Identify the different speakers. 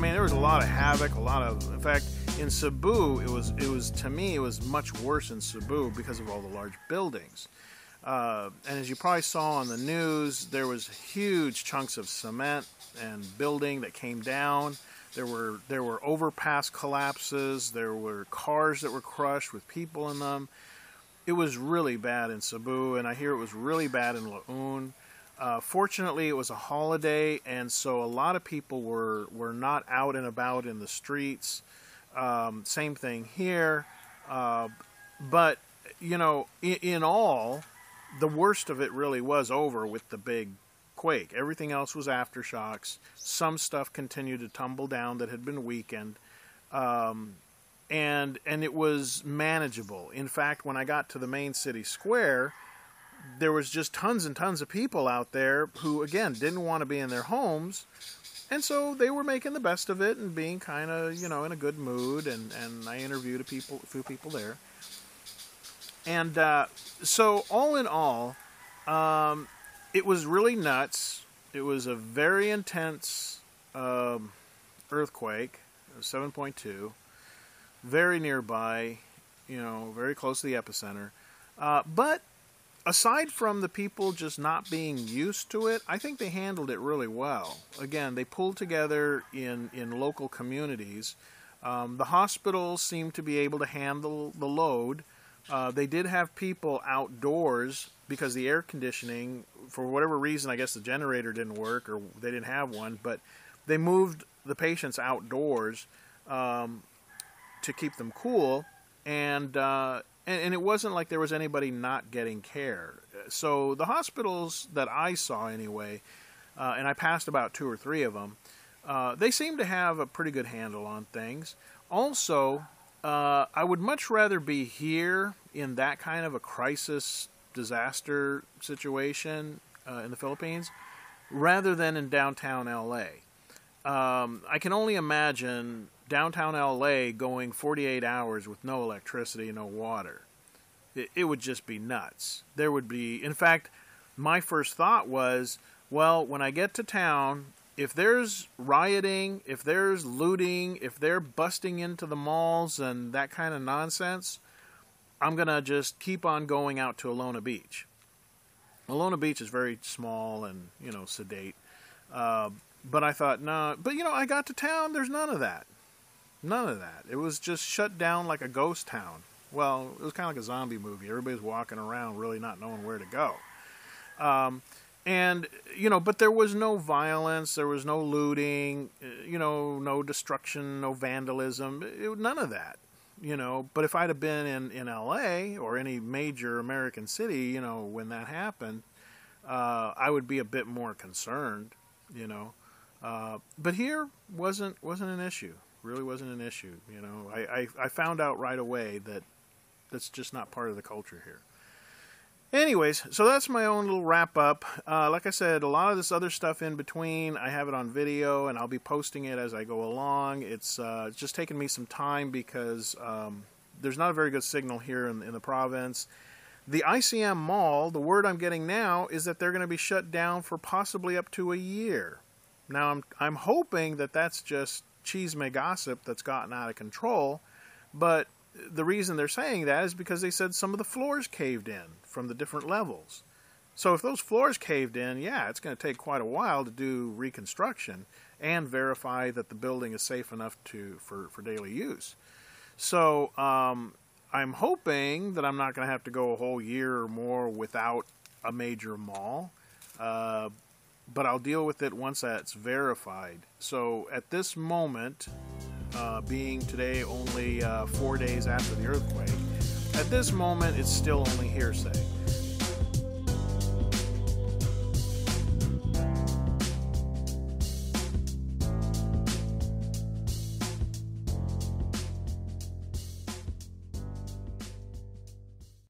Speaker 1: mean, there was a lot of havoc, in fact, in Cebu, it was to me, it was much worse in Cebu because of all the large buildings. And as you probably saw on the news, there was huge chunks of cement and building that came down. There were overpass collapses. There were cars that were crushed with people in them. It was really bad in Cebu, and I hear it was really bad in Leon. Fortunately, it was a holiday, and so a lot of people were not out and about in the streets. Same thing here. But, you know, in all, the worst of it really was over with the big quake. Everything else was aftershocks. Some stuff continued to tumble down that had been weakened. And it was manageable. In fact, when I got to the main city square, there was just tons and tons of people out there who, again, didn't want to be in their homes. And so they were making the best of it and being kind of, you know, in a good mood. And I interviewed a few people there. And so all in all, it was really nuts. It was a very intense earthquake, 7.2, very nearby, you know, very close to the epicenter. But aside from the people just not being used to it, I think they handled it really well. Again, they pulled together in local communities. The hospitals seemed to be able to handle the load. They did have people outdoors because the air conditioning, for whatever reason, I guess the generator didn't work or they didn't have one, but they moved the patients outdoors to keep them cool, and it wasn't like there was anybody not getting care. So the hospitals that I saw anyway, and I passed about 2 or 3 of them, they seemed to have a pretty good handle on things. Also, I would much rather be here in that kind of a crisis disaster situation in the Philippines rather than in downtown LA. I can only imagine downtown LA going 48 hours with no electricity, no water. It would just be nuts. There would be, in fact, my first thought was, well, when I get to town, if there's rioting, if there's looting, if they're busting into the malls and that kind of nonsense, I'm going to just keep on going out to Alona Beach. Alona Beach is very small and, you know, sedate. But I thought, no. But, you know, I got to town, there's none of that. None of that. It was just shut down like a ghost town. Well, it was kind of like a zombie movie. Everybody's walking around really not knowing where to go. And, you know, but there was no violence, there was no looting, you know, no destruction, no vandalism, none of that, you know. But if I'd have been in LA or any major American city, you know, when that happened, I would be a bit more concerned, you know. But here wasn't an issue, really wasn't an issue, you know. I found out right away that that's just not part of the culture here. Anyways, so that's my own little wrap-up. Like I said, a lot of this other stuff in between, I have it on video, and I'll be posting it as I go along. It's just taken me some time because there's not a very good signal here in the province. The ICM Mall, the word I'm getting now is that they're going to be shut down for possibly up to a year. Now, I'm hoping that that's just chisme gossip that's gotten out of control, but the reason they're saying that is because they said some of the floors caved in from the different levels. So if those floors caved in, yeah, it's going to take quite a while to do reconstruction and verify that the building is safe enough for daily use. So I'm hoping that I'm not going to have to go a whole year or more without a major mall. But I'll deal with it once that's verified. So at this moment, being today only 4 days after the earthquake, at this moment it's still only hearsay.